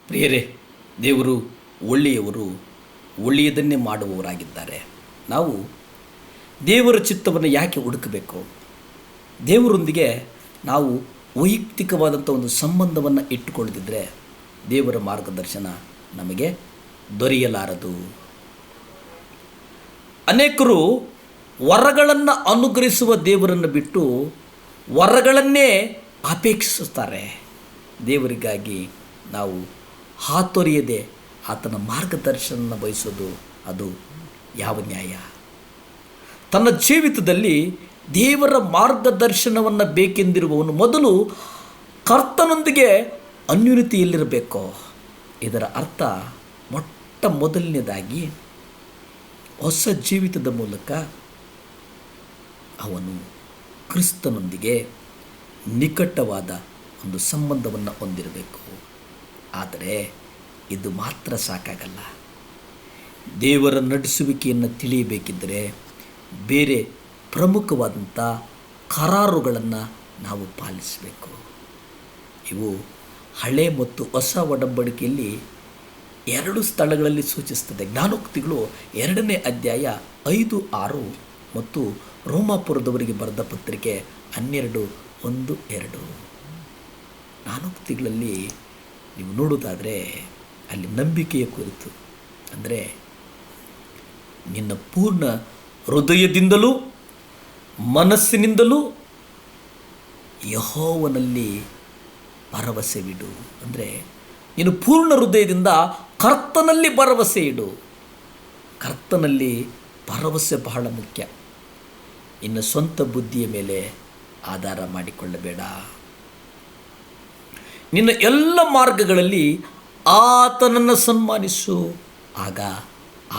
ಪ್ರಿಯರೇ, ದೇವರು ಒಳ್ಳೆಯವರು, ಒಳ್ಳೆಯದನ್ನೇ ಮಾಡುವವರಾಗಿದ್ದಾರೆ. ನಾವು ದೇವರ ಚಿತ್ತವನ್ನು ಯಾಕೆ ಹುಡುಕಬೇಕು? ದೇವರೊಂದಿಗೆ ನಾವು ವೈಯಕ್ತಿಕವಾದಂಥ ಒಂದು ಸಂಬಂಧವನ್ನು ಇಟ್ಟುಕೊಳ್ಳದಿದ್ದರೆ ದೇವರ ಮಾರ್ಗದರ್ಶನ ನಮಗೆ ದೊರೆಯಲಾರದು. ಅನೇಕರು ವರಗಳನ್ನು ಅನುಗ್ರಹಿಸುವ ದೇವರನ್ನು ಬಿಟ್ಟು ವರಗಳನ್ನೇ ಅಪೇಕ್ಷಿಸುತ್ತಾರೆ. ದೇವರಿಗಾಗಿ ನಾವು ಹಾತೊರೆಯದೆ ಆತನ ಮಾರ್ಗದರ್ಶನ ಬಯಸೋದು ಅದು ಯಾವ ನ್ಯಾಯ? ತನ್ನ ಜೀವಿತದಲ್ಲಿ ದೇವರ ಮಾರ್ಗದರ್ಶನವನ್ನು ಬೇಕೆಂದಿರುವವನು ಮೊದಲು ಕರ್ತನೊಂದಿಗೆ ಅನ್ಯೂನ್ಯತೆಯಲ್ಲಿರಬೇಕು. ಇದರ ಅರ್ಥ ಮೊಟ್ಟ ಮೊದಲನೇದಾಗಿ ಹೊಸ ಜೀವಿತದ ಮೂಲಕ ಅವನು ಕ್ರಿಸ್ತನೊಂದಿಗೆ ನಿಕಟವಾದ ಒಂದು ಸಂಬಂಧವನ್ನು ಹೊಂದಿರಬೇಕು. ಆದರೆ ಇದು ಮಾತ್ರ ಸಾಕಾಗಲ್ಲ. ದೇವರ ನಡೆಸುವಿಕೆಯನ್ನು ತಿಳಿಯಬೇಕಿದ್ದರೆ ಬೇರೆ ಪ್ರಮುಖವಾದಂಥ ಕರಾರುಗಳನ್ನು ನಾವು ಪಾಲಿಸಬೇಕು. ಇವು ಹಳೆ ಮತ್ತು ಹೊಸ ಒಡಂಬಡಿಕೆಯಲ್ಲಿ 2 ಸ್ಥಳಗಳಲ್ಲಿ ಸೂಚಿಸುತ್ತದೆ. ಜ್ಞಾನೋಕ್ತಿಗಳು 2ನೇ ಅಧ್ಯಾಯ 5, 6 ಮತ್ತು ರೋಮಾಪುರದವರಿಗೆ ಬರೆದ ಪತ್ರಿಕೆ 12, 1, 2. ಜ್ಞಾನೋಕ್ತಿಗಳಲ್ಲಿ ನೀವು ನೋಡೋದಾದರೆ ಅಲ್ಲಿ ನಂಬಿಕೆಯ ಕುರಿತು, ಅಂದರೆ ನಿನ್ನ ಪೂರ್ಣ ಹೃದಯದಿಂದಲೂ ಮನಸ್ಸಿನಿಂದಲೂ ಯೆಹೋವನಲ್ಲಿ ಭರವಸೆವಿಡು. ಅಂದರೆ ನೀನು ಪೂರ್ಣ ಹೃದಯದಿಂದ ಕರ್ತನಲ್ಲಿ ಭರವಸೆ ಇಡು. ಕರ್ತನಲ್ಲಿ ಭರವಸೆ ಬಹಳ ಮುಖ್ಯ. ಇನ್ನು ಸ್ವಂತ ಬುದ್ಧಿಯ ಮೇಲೆ ಆಧಾರ ಮಾಡಿಕೊಳ್ಳಬೇಡ. ನಿನ್ನ ಎಲ್ಲ ಮಾರ್ಗಗಳಲ್ಲಿ ಆತನನ್ನು ಸನ್ಮಾನಿಸು. ಆಗ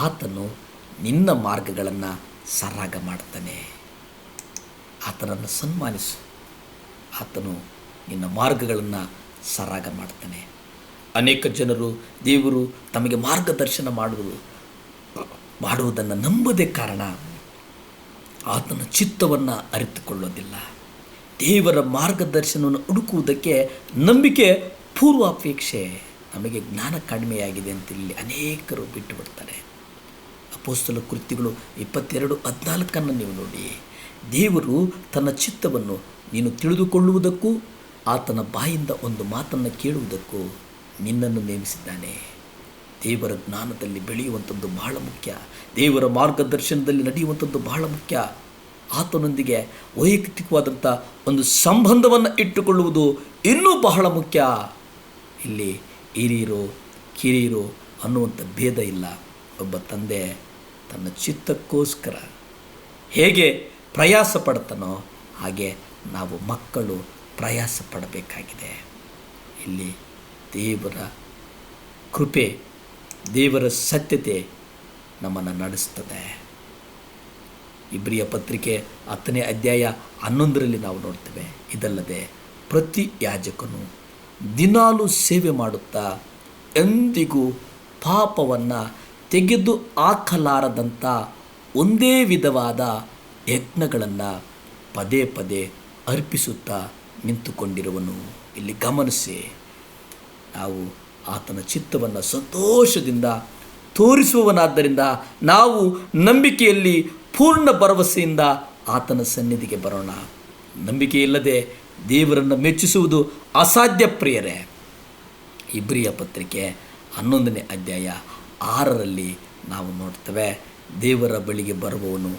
ಆತನು ನಿನ್ನ ಮಾರ್ಗಗಳನ್ನು ಸರಾಗ ಮಾಡ್ತಾನೆ. ಆತನನ್ನು ಸನ್ಮಾನಿಸು, ಆತನು ನಿನ್ನ ಮಾರ್ಗಗಳನ್ನು ಸರಾಗ ಮಾಡ್ತಾನೆ. ಅನೇಕ ಜನರು ದೇವರು ತಮಗೆ ಮಾರ್ಗದರ್ಶನ ಮಾಡುವುದನ್ನು ನಂಬದೇ ಕಾರಣ ಆತನ ಚಿತ್ತವನ್ನು ಅರಿತುಕೊಳ್ಳೋದಿಲ್ಲ. ದೇವರ ಮಾರ್ಗದರ್ಶನವನ್ನು ಹುಡುಕುವುದಕ್ಕೆ ನಂಬಿಕೆ ಪೂರ್ವಾಪೇಕ್ಷೆ. ನಮಗೆ ಜ್ಞಾನ ಕಡಿಮೆಯಾಗಿದೆ ಅಂತೇಳಿ ಅನೇಕರು ಬಿಟ್ಟು ಬಿಡ್ತಾರೆ. ಅಪೊಸ್ತಲ ಕೃತ್ಯಗಳು 22:14 ನೀವು ನೋಡಿ. ದೇವರು ತನ್ನ ಚಿತ್ತವನ್ನು ನೀನು ತಿಳಿದುಕೊಳ್ಳುವುದಕ್ಕೂ ಆತನ ಬಾಯಿಂದ ಒಂದು ಮಾತನ್ನು ಕೇಳುವುದಕ್ಕೂ ನಿನ್ನನ್ನು ನೇಮಿಸಿದ್ದಾನೆ. ದೇವರ ಜ್ಞಾನದಲ್ಲಿ ಬೆಳೆಯುವಂಥದ್ದು ಬಹಳ ಮುಖ್ಯ. ದೇವರ ಮಾರ್ಗದರ್ಶನದಲ್ಲಿ ನಡೆಯುವಂಥದ್ದು ಬಹಳ ಮುಖ್ಯ. ಆತನೊಂದಿಗೆ ವೈಯಕ್ತಿಕವಾದಂಥ ಒಂದು ಸಂಬಂಧವನ್ನು ಇಟ್ಟುಕೊಳ್ಳುವುದು ಇನ್ನೂ ಬಹಳ ಮುಖ್ಯ. ಇಲ್ಲಿ ಹಿರಿಯರು ಕಿರಿಯರು ಅನ್ನುವಂಥ ಭೇದ ಇಲ್ಲ. ಒಬ್ಬ ತಂದೆ ತನ್ನ ಚಿತ್ತಕ್ಕೋಸ್ಕರ ಹೇಗೆ ಪ್ರಯಾಸ ಪಡ್ತಾನೋ ಹಾಗೆ ನಾವು ಮಕ್ಕಳು ಪ್ರಯಾಸ ಪಡಬೇಕಾಗಿದೆ. ಇಲ್ಲಿ ದೇವರ ಕೃಪೆ, ದೇವರ ಸತ್ಯತೆ ನಮ್ಮನ್ನು ನಡೆಸ್ತದೆ. ಇಬ್ರಿಯ ಪತ್ರಿಕೆ 10ನೇ ಅಧ್ಯಾಯ 11ರಲ್ಲಿ ನಾವು ನೋಡ್ತೇವೆ. ಇದಲ್ಲದೆ ಪ್ರತಿ ಯಾಜಕನು ದಿನಾಲೂ ಸೇವೆ ಮಾಡುತ್ತಾ ಎಂದಿಗೂ ಪಾಪವನ್ನು ತೆಗೆದು ಹಾಕಲಾರದಂಥ ಒಂದೇ ವಿಧವಾದ ಯಜ್ಞಗಳನ್ನು ಪದೇ ಪದೇ ಅರ್ಪಿಸುತ್ತಾ ನಿಂತುಕೊಂಡಿರುವನು. ಇಲ್ಲಿ ಗಮನಿಸಿ, ನಾವು ಆತನ ಚಿತ್ತವನ್ನು ಸಂತೋಷದಿಂದ ತೋರಿಸುವವನಾದ್ದರಿಂದ ನಾವು ನಂಬಿಕೆಯಲ್ಲಿ ಪೂರ್ಣ ಭರವಸೆಯಿಂದ ಆತನ ಸನ್ನಿಧಿಗೆ ಬರೋಣ. ನಂಬಿಕೆ ಇಲ್ಲದೆ ದೇವರನ್ನು ಮೆಚ್ಚಿಸುವುದು ಅಸಾಧ್ಯ. ಪ್ರಿಯರೇ, ಇಬ್ರಿಯ ಪತ್ರಿಕೆ 11ನೇ ಅಧ್ಯಾಯ 6ರಲ್ಲಿ ನಾವು ನೋಡ್ತೇವೆ, ದೇವರ ಬಳಿಗೆ ಬರುವವನು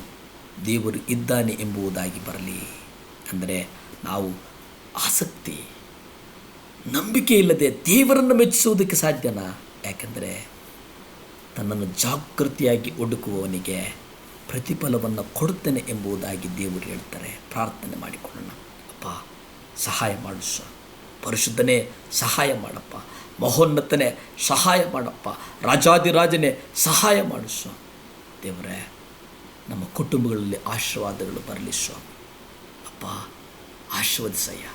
ದೇವರು ಇದ್ದಾನೆ ಎಂಬುದಾಗಿ ಬರಲಿ. ಅಂದರೆ ನಾವು ಆಸಕ್ತಿ, ನಂಬಿಕೆ ಇಲ್ಲದೆ ದೇವರನ್ನು ಮೆಚ್ಚಿಸುವುದಕ್ಕೆ ಸಾಧ್ಯನಾ? ಯಾಕೆಂದರೆ ತನ್ನನ್ನು ಜಾಗೃತಿಯಾಗಿ ಹುಡುಕುವವನಿಗೆ ಪ್ರತಿಫಲವನ್ನು ಕೊಡುತ್ತೇನೆ ಎಂಬುದಾಗಿ ದೇವರು ಹೇಳ್ತಾರೆ. ಪ್ರಾರ್ಥನೆ ಮಾಡಿಕೊಳ್ಳೋಣ. ಅಪ್ಪ, ಸಹಾಯ ಮಾಡಿಸ. ಪರಿಶುದ್ಧನೇ, ಸಹಾಯ ಮಾಡಪ್ಪ. ಮಹೋನ್ನತನೇ, ಸಹಾಯ ಮಾಡಪ್ಪ. ರಾಜಾದಿರಾಜನೇ, ಸಹಾಯ ಮಾಡಿಸು. ದೇವರೇ, ನಮ್ಮ ಕುಟುಂಬಗಳಲ್ಲಿ ಆಶೀರ್ವಾದಗಳು ಬರಲಿ ಸ್ವಾಮಿ. ಅಪ್ಪ, ಆಶೀರ್ವದಿಸಯ್ಯ,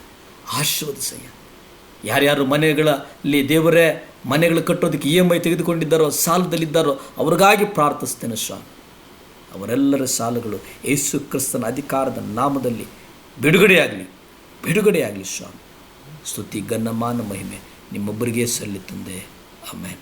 ಆಶೀರ್ವದಿಸಯ್ಯ. ಯಾರ್ಯಾರು ಮನೆಗಳಲ್ಲಿ ದೇವರೇ ಮನೆಗಳು ಕಟ್ಟೋದಕ್ಕೆ EMI ತೆಗೆದುಕೊಂಡಿದ್ದಾರೋ, ಸಾಲದಲ್ಲಿದ್ದಾರೋ ಅವ್ರಿಗಾಗಿ ಪ್ರಾರ್ಥಿಸ್ತೇನೆ ಸ್ವಾಮಿ. ಅವರೆಲ್ಲರ ಸಾಲಗಳು ಯೇಸು ಕ್ರಿಸ್ತನ ಅಧಿಕಾರದ ನಾಮದಲ್ಲಿ ಬಿಡುಗಡೆಯಾಗಲಿ ಸ್ವಾಮಿ. ಸ್ತುತಿ, ಘನ, ಮಾನ, ಮಹಿಮೆ ನಿಮ್ಮೊಬ್ಬರಿಗೆ ಸಲ್ಲಿ ತಂದೆ. ಆಮೇನ್.